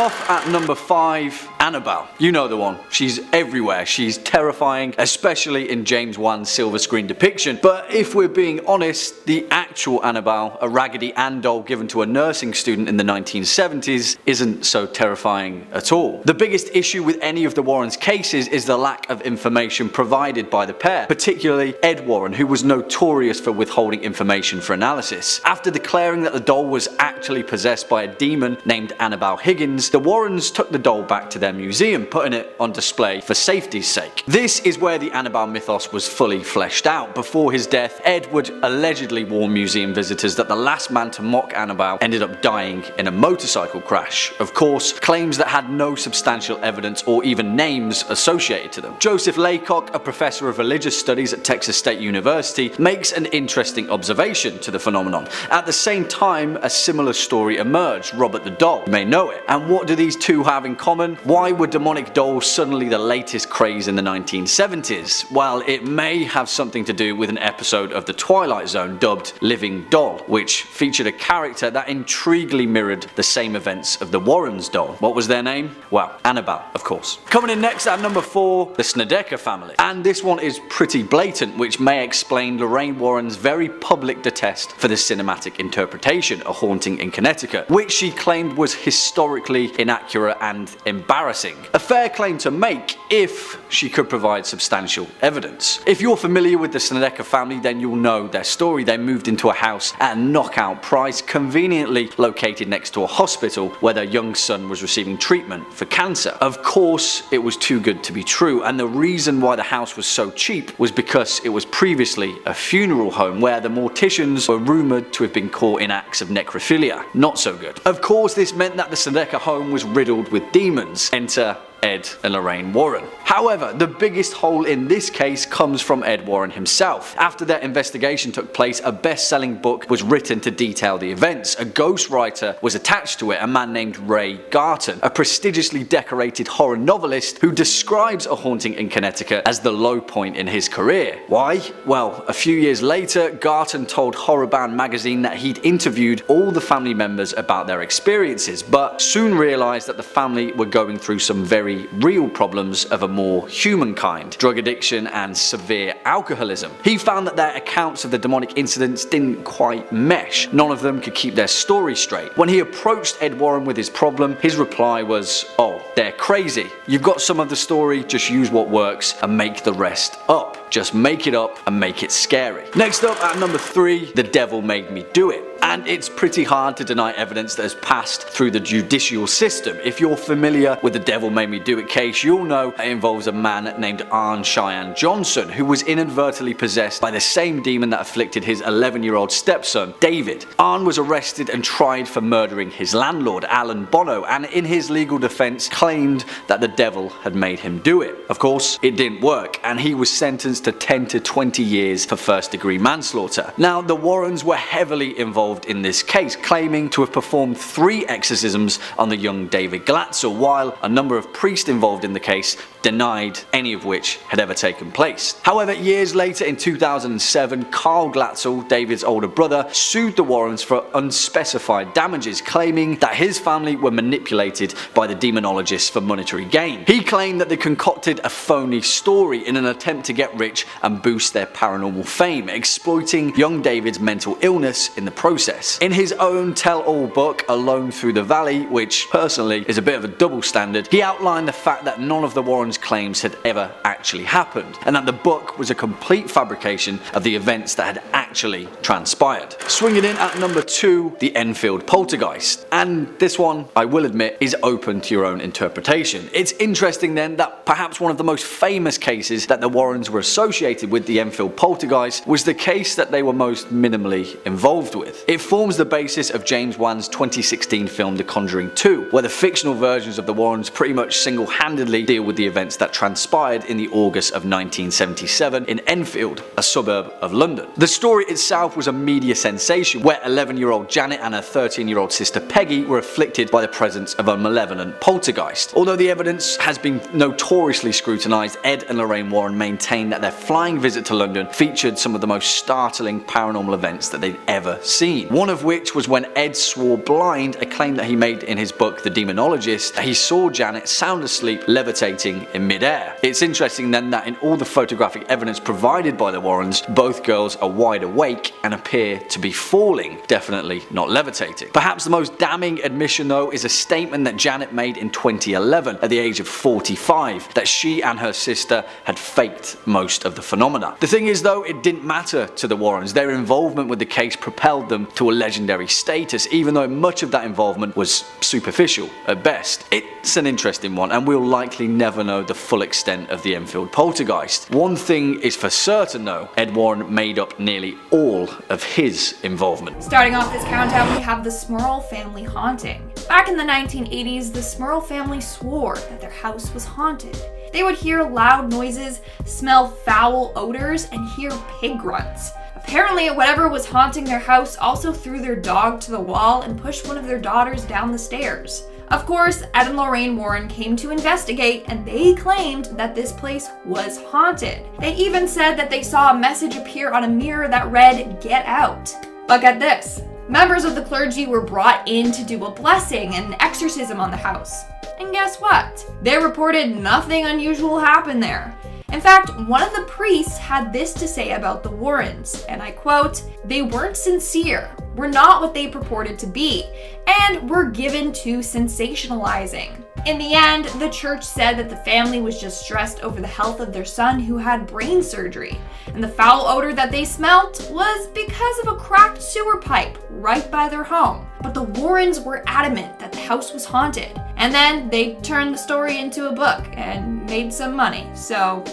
off at number 5, Annabelle. You know the one. She's everywhere. She's terrifying, especially in James Wan's silver screen depiction. But if we're being honest, the actual Annabelle, a Raggedy Ann doll given to a nursing student in the 1970s, isn't so terrifying at all. The biggest issue with any of the Warrens' cases is the lack of information provided by the pair, particularly Ed Warren, who was notorious for withholding information for analysis. After declaring that the doll was actually possessed by a demon named Annabelle Higgins, the Warrens took the doll back to their museum, putting it on display for safety's sake. This is where the Annabelle mythos was fully fleshed out. Before his death, Ed would allegedly warn museum visitors that the last man to mock Annabelle ended up dying in a motorcycle crash. Of course, claims that had no substantial evidence or even names associated to them. Joseph Laycock, a professor of religious studies at Texas State University, makes an interesting observation to the phenomenon. At the same time, a similar story emerged, Robert the Doll. You may know it. And what do these two have in common? Why were demonic dolls suddenly the latest craze in the 1970s? Well, it may have something to do with an episode of The Twilight Zone dubbed Living Doll, which featured a character that intriguingly mirrored the same events of the Warrens' doll. What was their name? Well, Annabelle, of course. Coming in next at number 4, the Snedecker Family. And this one is pretty blatant, which may explain Lorraine Warren's very public detest for the cinematic interpretation of Haunting in Connecticut, which she claimed was historically inaccurate and embarrassing. A fair claim to make if she could provide substantial evidence. If you're familiar with the Snedecker family, then you'll know their story. They moved into a house at a knockout price, conveniently located next to a hospital where their young son was receiving treatment for cancer. Of course, it was too good to be true, and the reason why the house was so cheap was because it was previously a funeral home where the morticians were rumoured to have been caught in acts of necrophilia. Not so good. Of course, this meant that the Snedecker home was riddled with demons. Enter Ed and Lorraine Warren. However, the biggest hole in this case comes from Ed Warren himself. After their investigation took place, a best-selling book was written to detail the events. A ghostwriter was attached to it, a man named Ray Garton, a prestigiously decorated horror novelist who describes A Haunting in Connecticut as the low point in his career. Why? Well, a few years later, Garton told Horror Bound magazine that he'd interviewed all the family members about their experiences, but soon realized that the family were going through some very real problems of a more human kind: drug addiction and severe alcoholism. He found that their accounts of the demonic incidents didn't quite mesh. None of them could keep their story straight. When he approached Ed Warren with his problem, his reply was, "Oh, they're crazy. You've got some of the story, just use what works and make the rest up. Just make it up and make it scary." Next up at number 3, The Devil Made Me Do It. And it's pretty hard to deny evidence that has passed through the judicial system. If you're familiar with the Devil Made Me Do It case, you'll know it involves a man named Arn Cheyenne Johnson, who was inadvertently possessed by the same demon that afflicted his 11-year-old stepson, David. Arn was arrested and tried for murdering his landlord, Alan Bono, and in his legal defense claimed that the devil had made him do it. Of course, it didn't work, and he was sentenced to 10 to 20 years for first-degree manslaughter. Now, the Warrens were heavily involved in this case, claiming to have performed 3 exorcisms on the young David Glatzel, while a number of priests involved in the case denied any of which had ever taken place. However, years later in 2007, Carl Glatzel, David's older brother, sued the Warrens for unspecified damages, claiming that his family were manipulated by the demonologists for monetary gain. He claimed that they concocted a phony story in an attempt to get rich and boost their paranormal fame, exploiting young David's mental illness in the process. In his own tell-all book, Alone Through the Valley, which personally is a bit of a double standard, he outlined the fact that none of the Warrens' claims had ever actually happened, and that the book was a complete fabrication of the events that had actually transpired. Swinging in at number 2, the Enfield Poltergeist. And this one, I will admit, is open to your own interpretation. It's interesting then that perhaps one of the most famous cases that the Warrens were associated with, the Enfield Poltergeist, was the case that they were most minimally involved with. It forms the basis of James Wan's 2016 film The Conjuring 2, where the fictional versions of the Warrens pretty much single-handedly deal with the events that transpired in the August of 1977 in Enfield, a suburb of London. The story itself was a media sensation, where 11-year-old Janet and her 13-year-old sister Peggy were afflicted by the presence of a malevolent poltergeist. Although the evidence has been notoriously scrutinised, Ed and Lorraine Warren maintain that their flying visit to London featured some of the most startling paranormal events that they'd ever seen. seen, one of which was when Ed swore blind, a claim that he made in his book The Demonologist, that he saw Janet sound asleep levitating in midair. It's interesting then that in all the photographic evidence provided by the Warrens, both girls are wide awake and appear to be falling, definitely not levitating. Perhaps the most damning admission though is a statement that Janet made in 2011 at the age of 45, that she and her sister had faked most of the phenomena. The thing is though, it didn't matter to the Warrens. Their involvement with the case propelled them to a legendary status, even though much of that involvement was superficial at best. It's an interesting one, and we'll likely never know the full extent of the Enfield poltergeist. One thing is for certain though, Ed Warren made up nearly all of his involvement. Starting off this countdown, we have the Smurl family haunting. Back in the 1980s, the Smurl family swore that their house was haunted. They would hear loud noises, smell foul odors, and hear pig grunts. Apparently, whatever was haunting their house also threw their dog to the wall and pushed one of their daughters down the stairs. Of course, Ed and Lorraine Warren came to investigate, and they claimed that this place was haunted. They even said that they saw a message appear on a mirror that read, "Get out." But get this, members of the clergy were brought in to do a blessing and exorcism on the house. And guess what? They reported nothing unusual happened there. In fact, one of the priests had this to say about the Warrens, and I quote, "They weren't sincere, were not what they purported to be, and were given to sensationalizing." In the end, the church said that the family was just stressed over the health of their son who had brain surgery, and the foul odor that they smelt was because of a cracked sewer pipe right by their home. But the Warrens were adamant that the house was haunted, and then they turned the story into a book and made some money, so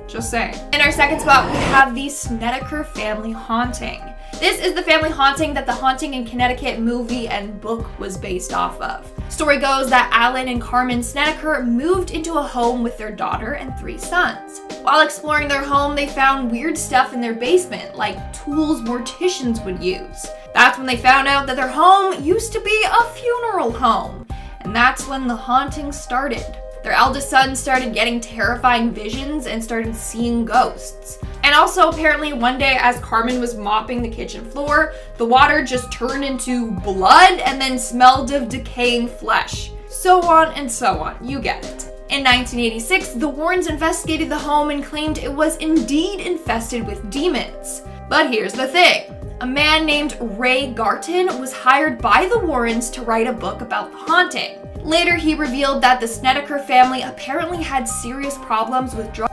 just saying. In our second spot, we have the Snedecker family haunting. This is the family haunting that the Haunting in Connecticut movie and book was based off of. Story goes that Alan and Carmen Snedecker moved into a home with their daughter and 3 sons. While exploring their home, they found weird stuff in their basement, like tools morticians would use. That's when they found out that their home used to be a funeral home. And that's when the haunting started. Their eldest son started getting terrifying visions and started seeing ghosts. And also, apparently, one day as Carmen was mopping the kitchen floor, the water just turned into blood and then smelled of decaying flesh. So on and so on, you get it. In 1986, the Warrens investigated the home and claimed it was indeed infested with demons. But here's the thing. A man named Ray Garton was hired by the Warrens to write a book about the haunting. Later, he revealed that the Snedecker family apparently had serious problems with drugs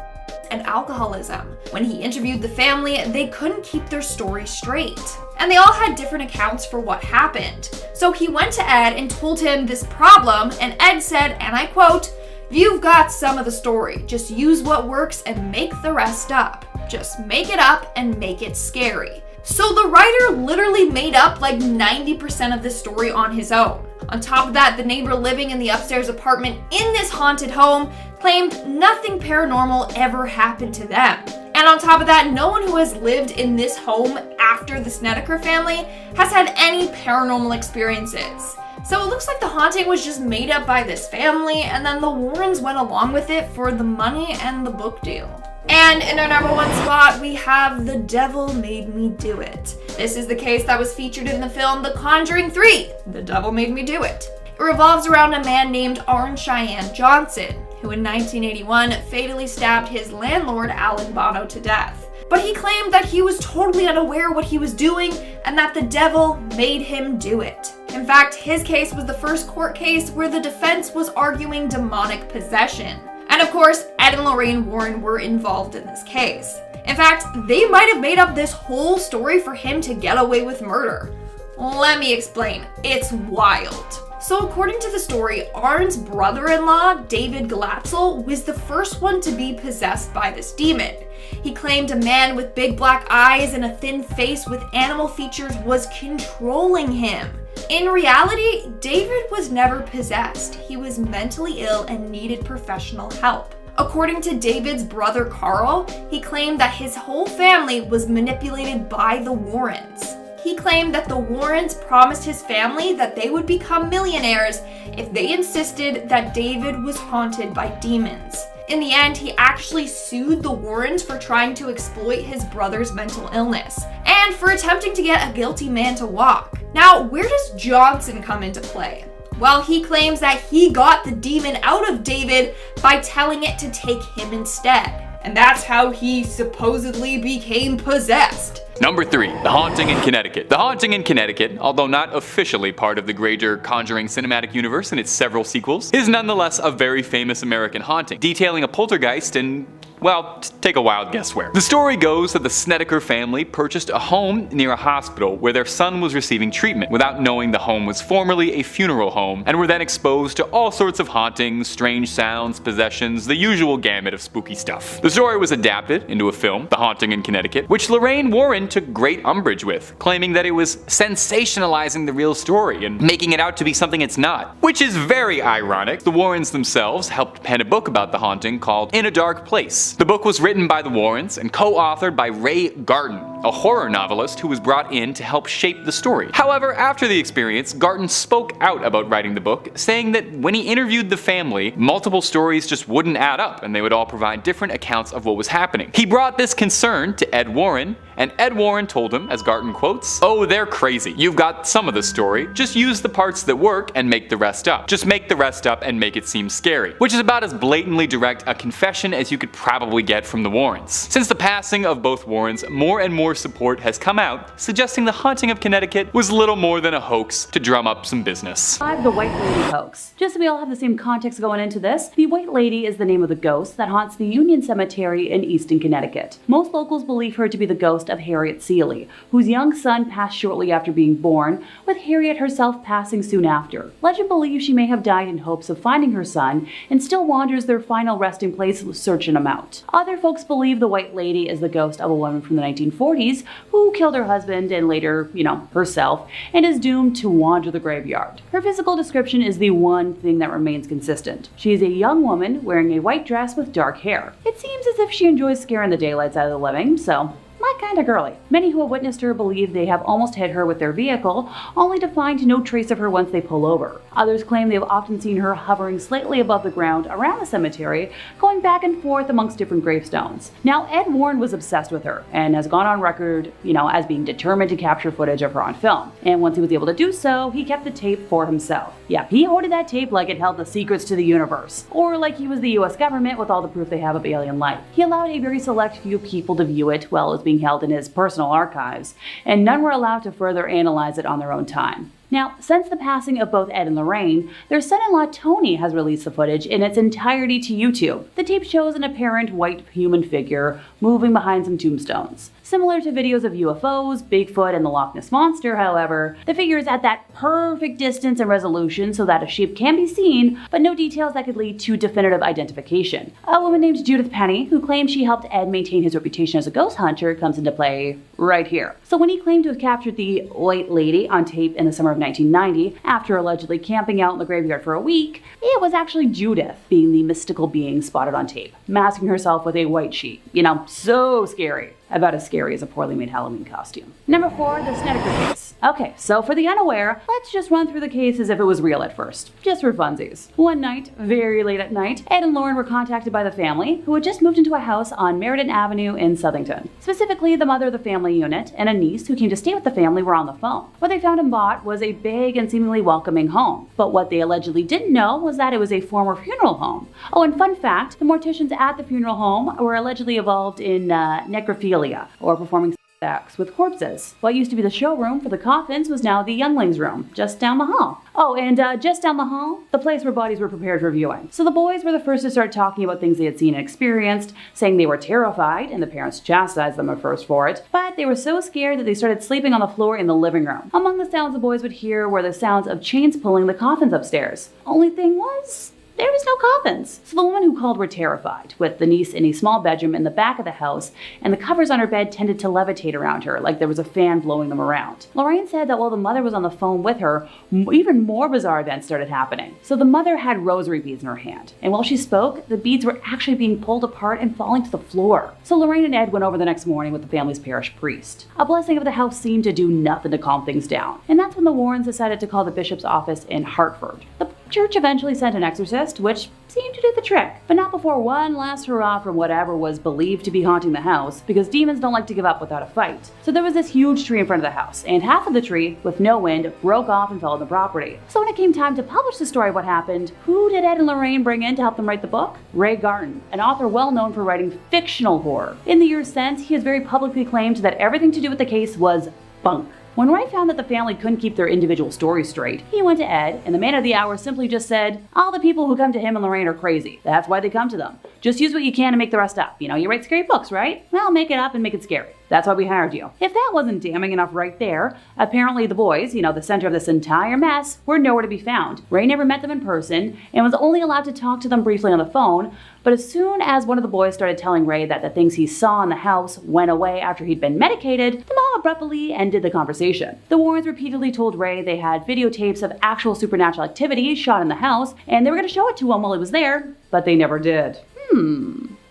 and alcoholism. When he interviewed the family, they couldn't keep their story straight. And they all had different accounts for what happened. So he went to Ed and told him this problem, and Ed said, and I quote, "You've got some of the story. Just use what works and make the rest up. Just make it up and make it scary." So the writer literally made up like 90% of the story on his own. On top of that, the neighbor living in the upstairs apartment in this haunted home claimed nothing paranormal ever happened to them. And on top of that, no one who has lived in this home after the Snedecker family has had any paranormal experiences. So it looks like the haunting was just made up by this family, and then the Warrens went along with it for the money and the book deal. And in our number 1 spot, we have The Devil Made Me Do It. This is the case that was featured in the film The Conjuring 3, The Devil Made Me Do It. It revolves around a man named Arn Cheyenne Johnson, who in 1981 fatally stabbed his landlord Alan Bono to death. But he claimed that he was totally unaware what he was doing and that the devil made him do it. In fact, his case was the first court case where the defense was arguing demonic possession. And of course, Ed and Lorraine Warren were involved in this case. In fact, they might have made up this whole story for him to get away with murder. Let me explain. It's wild. So according to the story, Arn's brother-in-law, David Glatzel, was the first one to be possessed by this demon. He claimed a man with big black eyes and a thin face with animal features was controlling him. In reality, David was never possessed. He was mentally ill and needed professional help. According to David's brother Carl, he claimed that his whole family was manipulated by the Warrens. He claimed that the Warrens promised his family that they would become millionaires if they insisted that David was haunted by demons. In the end, he actually sued the Warrens for trying to exploit his brother's mental illness. and for attempting to get a guilty man to walk. Now, where does Johnson come into play? Well, he claims that he got the demon out of David by telling it to take him instead. And that's how he supposedly became possessed. Number 3. The Haunting in Connecticut. The Haunting in Connecticut, although not officially part of the greater Conjuring cinematic universe and its several sequels, is nonetheless a very famous American haunting, detailing a poltergeist in, well, take a wild guess where. The story goes that the Snedecker family purchased a home near a hospital where their son was receiving treatment without knowing the home was formerly a funeral home, and were then exposed to all sorts of hauntings, strange sounds, possessions, the usual gamut of spooky stuff. The story was adapted into a film, The Haunting in Connecticut, which Lorraine Warren took great umbrage with, claiming that it was sensationalizing the real story and making it out to be something it's not. Which is very ironic. The Warrens themselves helped pen a book about the haunting called In a Dark Place. The book was written by the Warrens and co-authored by Ray Garton, a horror novelist who was brought in to help shape the story. However, after the experience, Garton spoke out about writing the book, saying that when he interviewed the family, multiple stories just wouldn't add up and they would all provide different accounts of what was happening. He brought this concern to Ed Warren, and Ed Warren told him, as Garton quotes, "Oh, they're crazy. You've got some of the story, just use the parts that work and make the rest up. Just make the rest up and make it seem scary." Which is about as blatantly direct a confession as you could probably get from the Warrens. Since the passing of both Warrens, more and more support has come out, suggesting the Haunting of Connecticut was little more than a hoax to drum up some business. 5. The White Lady Hoax. Just so we all have the same context going into this, the White Lady is the name of the ghost that haunts the Union Cemetery in Easton, Connecticut. Most locals believe her to be the ghost of Harriet Seeley, whose young son passed shortly after being born, with Harriet herself passing soon after. Legend believes she may have died in hopes of finding her son and still wanders their final resting place searching him out. Other folks believe the White Lady is the ghost of a woman from the 1940s who killed her husband and later, herself, and is doomed to wander the graveyard. Her physical description is the one thing that remains consistent. She is a young woman wearing a white dress with dark hair. It seems as if she enjoys scaring the daylights out of the living, so my kind of girly. Many who have witnessed her believe they have almost hit her with their vehicle, only to find no trace of her once they pull over. Others claim they have often seen her hovering slightly above the ground around the cemetery, going back and forth amongst different gravestones. Now, Ed Warren was obsessed with her and has gone on record, as being determined to capture footage of her on film. And once he was able to do so, he kept the tape for himself. Yeah, he hoarded that tape like it held the secrets to the universe, or like he was the US government with all the proof they have of alien life. He allowed a very select few people to view it while it was being held in his personal archives, and none were allowed to further analyze it on their own time. Now, since the passing of both Ed and Lorraine, their son-in-law Tony has released the footage in its entirety to YouTube. The tape shows an apparent white human figure moving behind some tombstones. Similar to videos of UFOs, Bigfoot, and the Loch Ness Monster, however, the figure is at that perfect distance and resolution so that a shape can be seen, but no details that could lead to definitive identification. A woman named Judith Penny, who claims she helped Ed maintain his reputation as a ghost hunter, comes into play right here. So when he claimed to have captured the White Lady on tape in the summer of 1990, after allegedly camping out in the graveyard for a week, it was actually Judith being the mystical being spotted on tape, masking herself with a white sheet. So scary. About as scary as a poorly made Halloween costume. Number 4, the Snedecker case. Okay, so for the unaware, let's just run through the case as if it was real at first, just for funsies. One night, very late at night, Ed and Lauren were contacted by the family, who had just moved into a house on Meriden Avenue in Southington. Specifically, the mother of the family unit and a niece who came to stay with the family were on the phone. What they found and bought was a big and seemingly welcoming home, but what they allegedly didn't know was that it was a former funeral home. Oh, and fun fact, the morticians at the funeral home were allegedly involved in necrophilia, or performing acts with corpses. What used to be the showroom for the coffins was now the younglings room, just down the hall. Oh, and just down the hall, the place where bodies were prepared for viewing. So the boys were the first to start talking about things they had seen and experienced, saying they were terrified, and the parents chastised them at first for it, but they were so scared that they started sleeping on the floor in the living room. Among the sounds the boys would hear were the sounds of chains pulling the coffins upstairs. Only thing was, there was no coffins. So the woman who called were terrified, with the niece in a small bedroom in the back of the house, and the covers on her bed tended to levitate around her, like there was a fan blowing them around. Lorraine said that while the mother was on the phone with her, even more bizarre events started happening. So the mother had rosary beads in her hand, and while she spoke, the beads were actually being pulled apart and falling to the floor. So Lorraine and Ed went over the next morning with the family's parish priest. A blessing of the house seemed to do nothing to calm things down, and that's when the Warrens decided to call the bishop's office in Hartford. The Church eventually sent an exorcist, which seemed to do the trick, but not before one last hurrah for whatever was believed to be haunting the house, because demons don't like to give up without a fight. So there was this huge tree in front of the house, and half of the tree, with no wind, broke off and fell on the property. So when it came time to publish the story of what happened, who did Ed and Lorraine bring in to help them write the book? Ray Garton, an author well known for writing fictional horror. In the years since, he has very publicly claimed that everything to do with the case was bunk. When Ray found that the family couldn't keep their individual stories straight, he went to Ed, and the man of the hour simply just said, all the people who come to him and Lorraine are crazy. That's why they come to them. Just use what you can to make the rest up. You know, you write scary books, right? Well, make it up and make it scary. That's why we hired you. If that wasn't damning enough right there, apparently the boys, the center of this entire mess, were nowhere to be found. Ray never met them in person and was only allowed to talk to them briefly on the phone, but as soon as one of the boys started telling Ray that the things he saw in the house went away after he'd been medicated, the mom abruptly ended the conversation. The Warrens repeatedly told Ray they had videotapes of actual supernatural activity shot in the house, and they were going to show it to him while he was there, but they never did.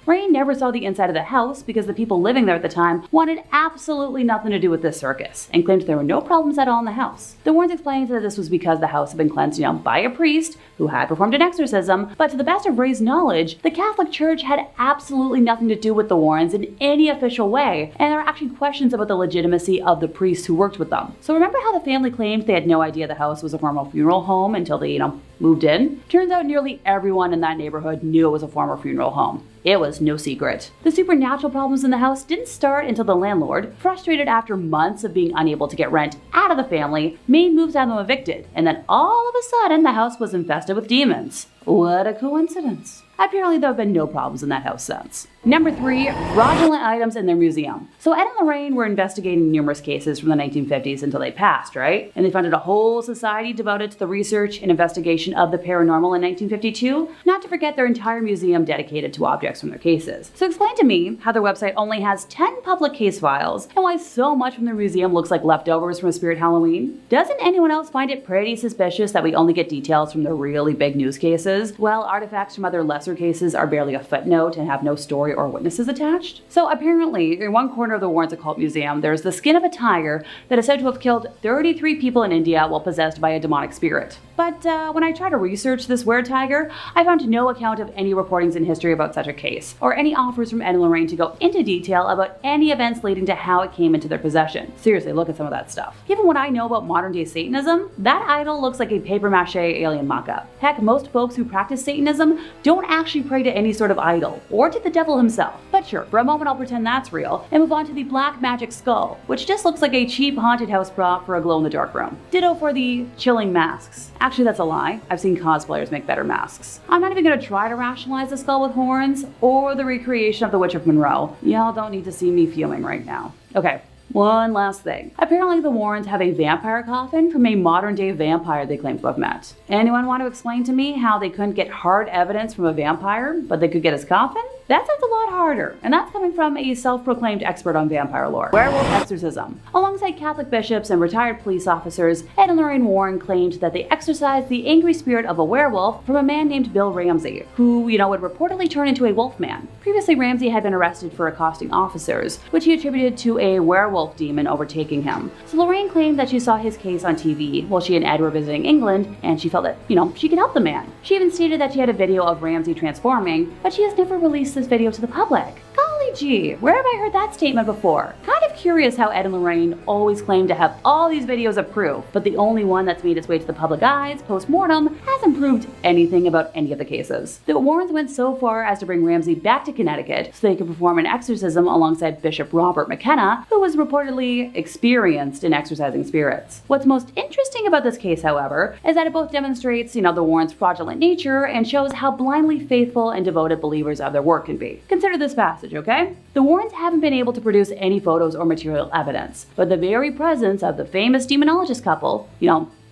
Ray never saw the inside of the house because the people living there at the time wanted absolutely nothing to do with this circus and claimed there were no problems at all in the house. The Warrens explained that this was because the house had been cleansed, by a priest who had performed an exorcism, but to the best of Ray's knowledge, the Catholic Church had absolutely nothing to do with the Warrens in any official way, and there are actually questions about the legitimacy of the priests who worked with them. So remember how the family claimed they had no idea the house was a former funeral home until they, moved in? Turns out nearly everyone in that neighborhood knew it was a former funeral home. It was no secret. The supernatural problems in the house didn't start until the landlord, frustrated after months of being unable to get rent out of the family, made moves to have them evicted, and then all of a sudden the house was infested with demons. What a coincidence. Apparently there have been no problems in that house since. Number 3, fraudulent items in their museum. So Ed and Lorraine were investigating numerous cases from the 1950s until they passed, right? And they founded a whole society devoted to the research and investigation of the paranormal in 1952, not to forget their entire museum dedicated to objects from their cases. So explain to me how their website only has 10 public case files and why so much from their museum looks like leftovers from a Spirit Halloween. Doesn't anyone else find it pretty suspicious that we only get details from the really big news cases, while artifacts from other lesser cases are barely a footnote and have no story or witnesses attached? So apparently, in one corner of the Warrens Occult Museum, there's the skin of a tiger that is said to have killed 33 people in India while possessed by a demonic spirit. But when I tried to research this weird tiger, I found no account of any reportings in history about such a case, or any offers from Ed and Lorraine to go into detail about any events leading to how it came into their possession. Seriously, look at some of that stuff. Given what I know about modern day Satanism, that idol looks like a papier-mâché alien mock-up. Heck, most folks who practice Satanism don't actually pray to any sort of idol, or to the devil himself. But sure, for a moment I'll pretend that's real, and move on to the black magic skull, which just looks like a cheap haunted house prop for a glow-in-the-dark room. Ditto for the chilling masks. Actually, that's a lie. I've seen cosplayers make better masks. I'm not even gonna try to rationalize the skull with horns, or the recreation of the Witch of Monroe. Y'all don't need to see me fuming right now. Okay. One last thing. Apparently the Warrens have a vampire coffin from a modern day vampire they claim to have met. Anyone want to explain to me how they couldn't get hard evidence from a vampire, but they could get his coffin? That sounds a lot harder, and that's coming from a self-proclaimed expert on vampire lore. Werewolf Exorcism. Alongside Catholic bishops and retired police officers, Ed and Lorraine Warren claimed that they exorcised the angry spirit of a werewolf from a man named Bill Ramsey, who, would reportedly turn into a wolfman. Previously, Ramsey had been arrested for accosting officers, which he attributed to a werewolf demon overtaking him. So Lorraine claimed that she saw his case on TV while she and Ed were visiting England, and she felt that, she could help the man. She even stated that she had a video of Ramsey transforming, but she has never released this video to the public. Golly gee, where have I heard that statement before? Kind of curious how Ed and Lorraine always claim to have all these videos of proof, but the only one that's made its way to the public eyes post-mortem hasn't proved anything about any of the cases. The Warrens went so far as to bring Ramsey back to Connecticut so they could perform an exorcism alongside Bishop Robert McKenna, who was reportedly experienced in exorcising spirits. What's most interesting about this case, however, is that it both demonstrates, the Warrens' fraudulent nature and shows how blindly faithful and devoted believers of their work can be. Consider this passage, okay? The Warrens haven't been able to produce any photos or material evidence, but the very presence of the famous demonologist couple,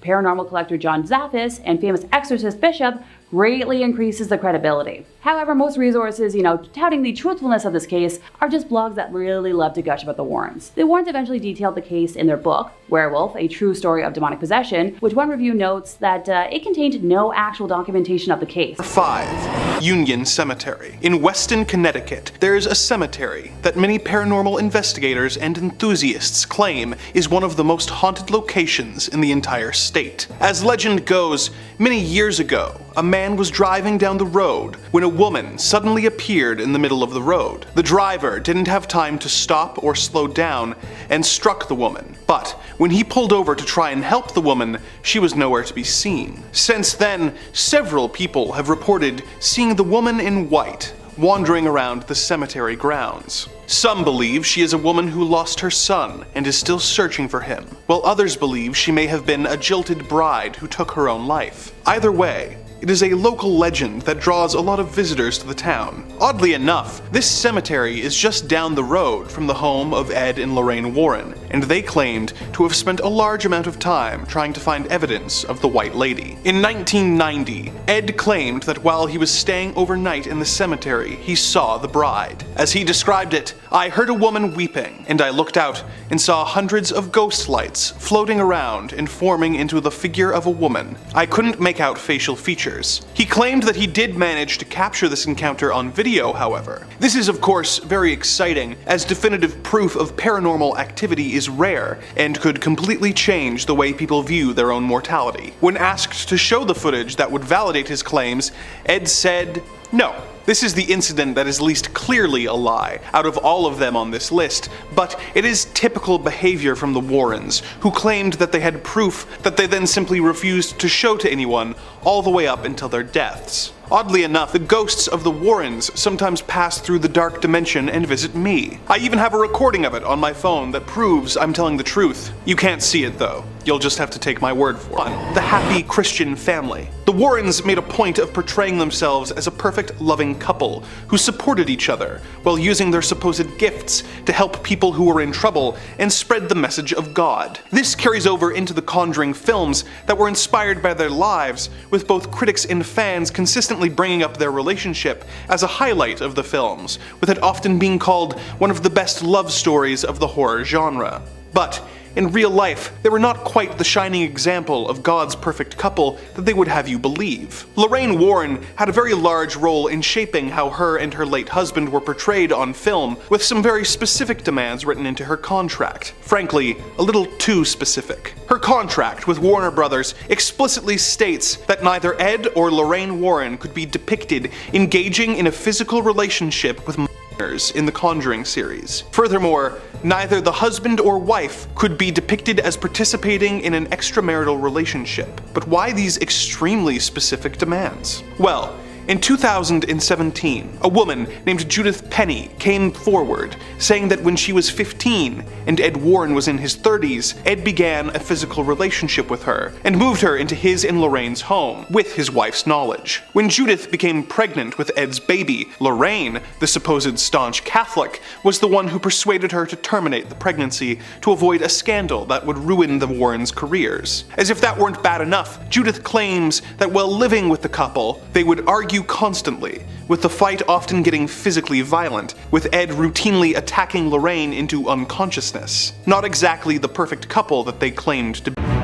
paranormal collector John Zaffis and famous exorcist Bishop, greatly increases the credibility. However, most resources, touting the truthfulness of this case are just blogs that really love to gush about the Warrens. The Warrens eventually detailed the case in their book, Werewolf, A True Story of Demonic Possession, which one review notes that it contained no actual documentation of the case. 5. Union Cemetery. In Weston, Connecticut, there's a cemetery that many paranormal investigators and enthusiasts claim is one of the most haunted locations in the entire state. state. As legend goes, many years ago, a man was driving down the road when a woman suddenly appeared in the middle of the road. The driver didn't have time to stop or slow down and struck the woman, but when he pulled over to try and help the woman, she was nowhere to be seen. Since then, several people have reported seeing the woman in white wandering around the cemetery grounds. Some believe she is a woman who lost her son and is still searching for him, while others believe she may have been a jilted bride who took her own life. Either way, it is a local legend that draws a lot of visitors to the town. Oddly enough, this cemetery is just down the road from the home of Ed and Lorraine Warren, and they claimed to have spent a large amount of time trying to find evidence of the White Lady. In 1990, Ed claimed that while he was staying overnight in the cemetery, he saw the bride. As he described it, "I heard a woman weeping, and I looked out and saw hundreds of ghost lights floating around and forming into the figure of a woman. I couldn't make out facial features." He claimed that he did manage to capture this encounter on video, however. This is of course very exciting, as definitive proof of paranormal activity is rare and could completely change the way people view their own mortality. When asked to show the footage that would validate his claims, Ed said, "No. This is the incident that is least clearly a lie out of all of them on this list, but it is typical behavior from the Warrens, who claimed that they had proof that they then simply refused to show to anyone all the way up until their deaths." Oddly enough, the ghosts of the Warrens sometimes pass through the dark dimension and visit me. I even have a recording of it on my phone that proves I'm telling the truth. You can't see it though. You'll just have to take my word for it. The happy Christian family. The Warrens made a point of portraying themselves as a perfect, loving couple who supported each other while using their supposed gifts to help people who were in trouble and spread the message of God. This carries over into the Conjuring films that were inspired by their lives, with both critics and fans consistently bringing up their relationship as a highlight of the films, with it often being called one of the best love stories of the horror genre. But in real life, they were not quite the shining example of God's perfect couple that they would have you believe. Lorraine Warren had a very large role in shaping how her and her late husband were portrayed on film, with some very specific demands written into her contract. Frankly, a little too specific. Her contract with Warner Brothers explicitly states that neither Ed or Lorraine Warren could be depicted engaging in a physical relationship with in the Conjuring series. Furthermore, neither the husband or wife could be depicted as participating in an extramarital relationship. But why these extremely specific demands? Well, in 2017, a woman named Judith Penny came forward, saying that when she was 15 and Ed Warren was in his 30s, Ed began a physical relationship with her and moved her into his and Lorraine's home, with his wife's knowledge. When Judith became pregnant with Ed's baby, Lorraine, the supposed staunch Catholic, was the one who persuaded her to terminate the pregnancy to avoid a scandal that would ruin the Warrens' careers. As if that weren't bad enough, Judith claims that while living with the couple, they would argue constantly, with the fight often getting physically violent, with Ed routinely attacking Lorraine into unconsciousness. Not exactly the perfect couple that they claimed to be.